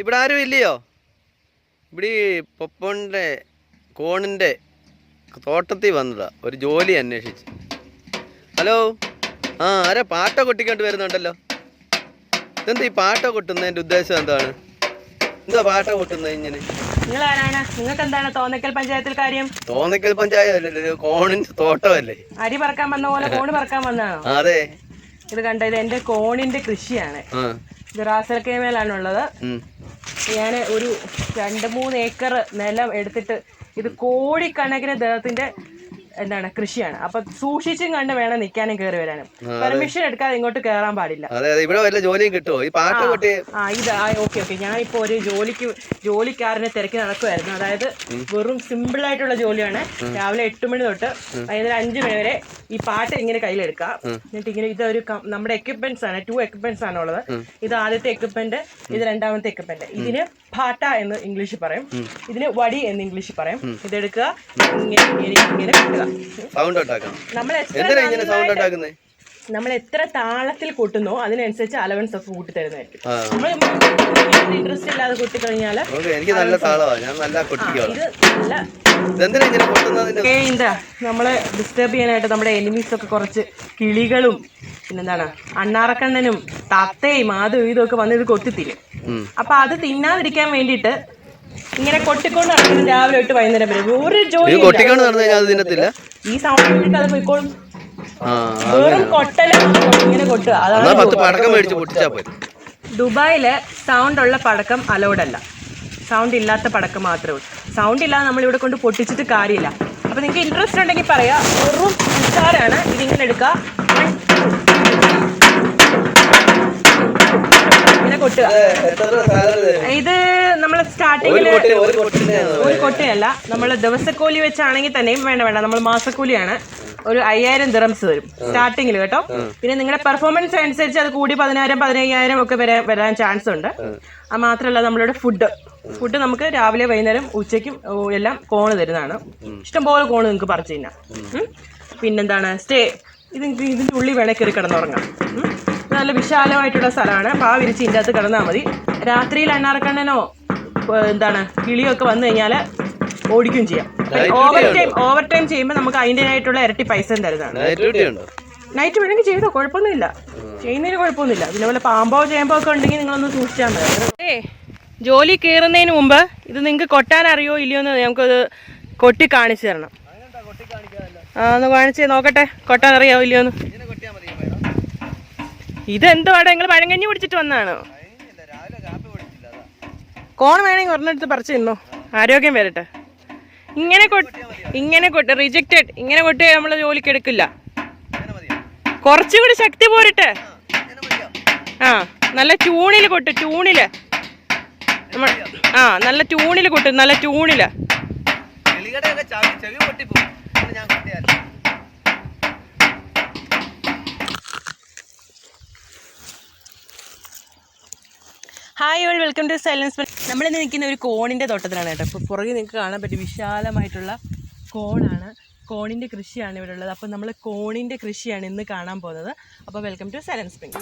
ഇവിടെ ആരും ഇല്ലയോ? ഇവിടെ പൊപ്പോണിൻ്റെ കോണിൻ്റെ തോട്ടത്തിൽ വന്നതാ, ഒരു ജോലി അന്വേഷിച്ച്. ഹലോ, ആരാ പാട്ട കൊട്ടിക്കൊണ്ട് വരുന്നുണ്ടല്ലോ? ഇതെന്താ ഈ പാട്ട കൊട്ടുന്നതിൻ്റെ ഉദ്ദേശം എന്താണ്? എന്താ പാട്ട കൊട്ടുന്നത് ഇങ്ങനെ? നിങ്ങൾക്ക് എന്താണ് തോന്നക്കൽ പഞ്ചായത്തിൽ കാര്യം? തോന്നക്കൽ പഞ്ചായത്ത് കോണിന്റെ തോട്ടമല്ലേ? അരി പറക്കാൻ വന്ന പോലെ കോണ് പറക്കാൻ വന്നതാണോ? അതെ. ഇത് കണ്ട, ഇത് എന്റെ കോണിന്റെ കൃഷിയാണ്. ഇത് റാസൽക്കേമേലാണുള്ളത്. ഞാൻ ഒരു 2-3 ഏക്കർ നിലം എടുത്തിട്ട് ഇത് കോടിക്കണക്കിന് ദൈവത്തിന്റെ എന്താണ് കൃഷിയാണ്. അപ്പൊ സൂക്ഷിച്ചും കണ്ട് വേണം നിൽക്കാനും കയറി വരാനും. പെർമിഷൻ എടുക്കാതെ ഇങ്ങോട്ട് കയറാൻ പാടില്ല. ഓക്കെ. ഞാൻ ഇപ്പൊ ഒരു ജോലിക്കാരനെ തിരക്കി നടക്കുമായിരുന്നു. അതായത് വെറും സിമ്പിൾ ആയിട്ടുള്ള ജോലിയാണ്. രാവിലെ 8 മണി തൊട്ട് വൈകുന്നേരം 5 മണി വരെ ഈ പാട്ട് ഇങ്ങനെ കയ്യിലെടുക്കാം. എന്നിട്ട് ഇങ്ങനെ ഇതൊരു നമ്മുടെ എക്യുപ്മെന്റ്സ് ആണ്. 2 എക്യുപ്മെന്റ്സ് ആണുള്ളത്. ഇത് ആദ്യത്തെ എക്യുപ്മെന്റ്, ഇത് രണ്ടാമത്തെ എക്യുപ്മെന്റ്. ഇതിന് പാട്ട എന്ന് ഇംഗ്ലീഷിൽ പറയും, ഇതിന് വടി എന്ന് ഇംഗ്ലീഷിൽ പറയും. ഇതെടുക്കുക, ഇങ്ങനെ നമ്മൾ എത്ര താളത്തിൽ കൊട്ടുന്നോ അതിനനുസരിച്ച് അലവൻസ് ഒക്കെ കൂട്ടി തരുന്നതായിരിക്കും. നമ്മൾ ഇൻട്രസ്റ്റ് ഇല്ലാതെ കൊട്ടി കഴിഞ്ഞാല് നമ്മളെ ഡിസ്റ്റർബ് ചെയ്യാനായിട്ട് നമ്മുടെ എനിമീസ് ഒക്കെ കുറച്ച് കിളികളും പിന്നെന്താണ് അണ്ണാറക്കണ്ണനും തത്തയും അതും ഇതൊക്കെ വന്ന് ഇത് കൊത്തിത്തിരും. അപ്പൊ അത് തിന്നാതിരിക്കാൻ വേണ്ടിയിട്ട് ഇങ്ങനെ കൊട്ടിക്കൊണ്ട് നടക്കണം രാവിലെ തൊട്ട് വൈകുന്നേരം വരെ. ഒരു ജോലി ഈ സൗണ്ട് കേട്ടിട്ട് അത് പോയിക്കോളും. വെറും കൊട്ടല ഇങ്ങനെ കൊട്ടുക. അതാണ് ദുബായില് സൗണ്ട് ഉള്ള പടക്കം അലൗഡ് അല്ല, സൗണ്ട് ഇല്ലാത്ത പടക്കം മാത്രമേ ഉള്ളൂ. സൗണ്ട് ഇല്ലാതെ നമ്മളിവിടെ കൊണ്ട് പൊട്ടിച്ചിട്ട് കാര്യമില്ല. അപ്പൊ നിങ്ങൾക്ക് ഇൻട്രസ്റ്റ് ഉണ്ടെങ്കിൽ പറയാ, വെറും നിസ്സാരാണ്. ഇതിങ്ങനെ എടുക്കുക, ഇങ്ങനെ കൊട്ടുക. ഇത് നമ്മൾ സ്റ്റാർട്ടിങ്ങില് ഒരു കൊട്ടയല്ല, നമ്മൾ ദിവസക്കൂലി വെച്ചാണെങ്കിൽ തന്നെയും വേണ്ട, നമ്മൾ മാസക്കൂലിയാണ്. ഒരു 5000 ദിറംസ് വരും സ്റ്റാർട്ടിങ്ങിൽ കേട്ടോ. പിന്നെ നിങ്ങളുടെ പെർഫോമൻസ് അനുസരിച്ച് അത് കൂടി 10,000 15,000 ഒക്കെ വരാൻ ചാൻസ് ഉണ്ട്. അത് മാത്രമല്ല നമ്മളുടെ ഫുഡ് നമുക്ക് രാവിലെ വൈകുന്നേരം ഉച്ചയ്ക്കും എല്ലാം കോണ് തരുന്നതാണ്. ഇഷ്ടംപോലെ കോണ് നിങ്ങൾക്ക് പറിച്ചു തിന്നാം. പിന്നെന്താണ് സ്റ്റേ, ഇതിൻ്റെ ഉള്ളിൽ വേണേൽ കയറി കിടന്നുറങ്ങാം. നല്ല വിശാലമായിട്ടുള്ള സ്ഥലമാണ്. പാ വിരിച്ച് ഇതിൻ്റെ അകത്ത് കിടന്നാൽ മതി. രാത്രിയിൽ അണ്ണാറക്കണ്ണനോ എന്താണ് കിളിയൊക്കെ വന്നു കഴിഞ്ഞാൽ ഓടിക്കുകയും ചെയ്യാം. ഓവർ ടൈം ചെയ്യുമ്പോൾ നമുക്ക് അതിൻ്റെതായിട്ടുള്ള ഇരട്ടി പൈസ തരുന്നതാണ്. നൈറ്റ് വേണമെങ്കിൽ ചെയ്തോ, കുഴപ്പമൊന്നുമില്ല, ചെയ്യുന്നതിന് കുഴപ്പമൊന്നുമില്ല. പിന്നെ പോലെ പാമ്പോ ചേമ്പോ ഒക്കെ ഉണ്ടെങ്കിൽ നിങ്ങളൊന്ന് സൂക്ഷിച്ചാൽ മതി. ജോലി കയറുന്നതിന് മുമ്പ് ഇത് നിങ്ങൾക്ക് കൊട്ടാൻ അറിയോ ഇല്ലയോ എന്ന് നമുക്കത് കൊട്ടി കാണിച്ചു തരണം. ഒന്ന് കാണിച്ച് നോക്കട്ടെ, കൊട്ടാൻ അറിയാവോ ഇല്ലയോന്ന്. ഇതെന്തുവാടെ, നിങ്ങൾ പഴങ്കഞ്ഞി കുടിച്ചിട്ട് വന്നാണോ? കോൺ വേണമെങ്കിൽ ഒരെണ്ണെടുത്ത് പറിച്ചു തിന്നോ, ആരോഗ്യം വരട്ടെ. ഇങ്ങനെ കൊട്ട് റിജക്റ്റഡ്, ഇങ്ങനെ കൊട്ട് നമ്മൾ ജോലിക്ക് എടുക്കില്ല. കുറച്ചുകൂടി ശക്തി പോരട്ടെ. നല്ല ട്യൂണില് കൊട്ട്, ട്യൂണില് നല്ല ട്യൂണില് കൊട്ട്, നല്ല ട്യൂണില്. Hi all, welcome to silence. നമ്മളിന്ന് നിൽക്കുന്ന ഒരു കോണിൻ്റെ തോട്ടത്തിലാണ് കേട്ടോ. ഇപ്പോൾ പുറകെ നിങ്ങൾക്ക് കാണാൻ പറ്റും വിശാലമായിട്ടുള്ള കോണാണ്. കോണിൻ്റെ കൃഷിയാണ് ഇവിടെ ഉള്ളത്. അപ്പോൾ നമ്മൾ കോണിൻ്റെ കൃഷിയാണ് ഇന്ന് കാണാൻ പോകുന്നത്. അപ്പോൾ വെൽക്കം ടു സൈലൻസ് സ്പ്രിംഗ്.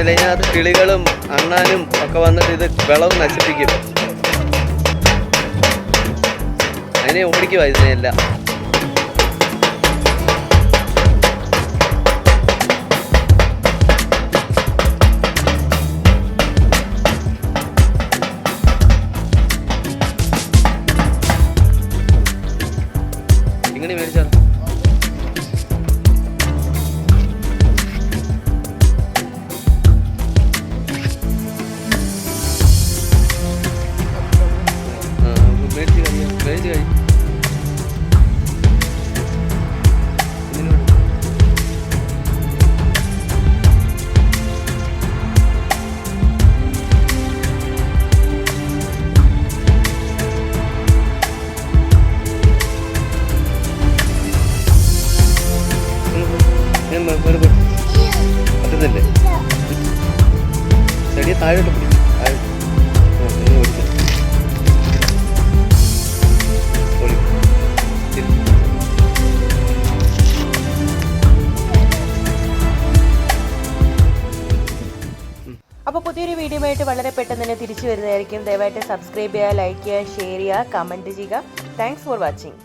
അല്ലെങ്കിൽ ഇതിനകത്ത് കിളികളും അണ്ണാനും ഒക്കെ വന്നിട്ട് ഇത് വിളവ് നശിപ്പിക്കും. അതിനെ ഓടിക്കുവാ ഇതിനെല്ലാം. ഇങ്ങനെ മേടിച്ചാൽ മേടിച്ച് കഴിയും. പറ്റുന്നില്ലേ? ചെടിയെ താഴോട്ട് പിടിക്കും. അപ്പോൾ പുതിയൊരു വീഡിയോ ആയിട്ട് വളരെ പെട്ടെന്ന് തന്നെ തിരിച്ചു വരുന്നതായിരിക്കും. ദയവായിട്ട് സബ്സ്ക്രൈബ് ചെയ്യുക, ലൈക്ക് ചെയ്യുക, ഷെയർ ചെയ്യുക, കമൻറ്റ് ചെയ്യുക. Thanks for watching.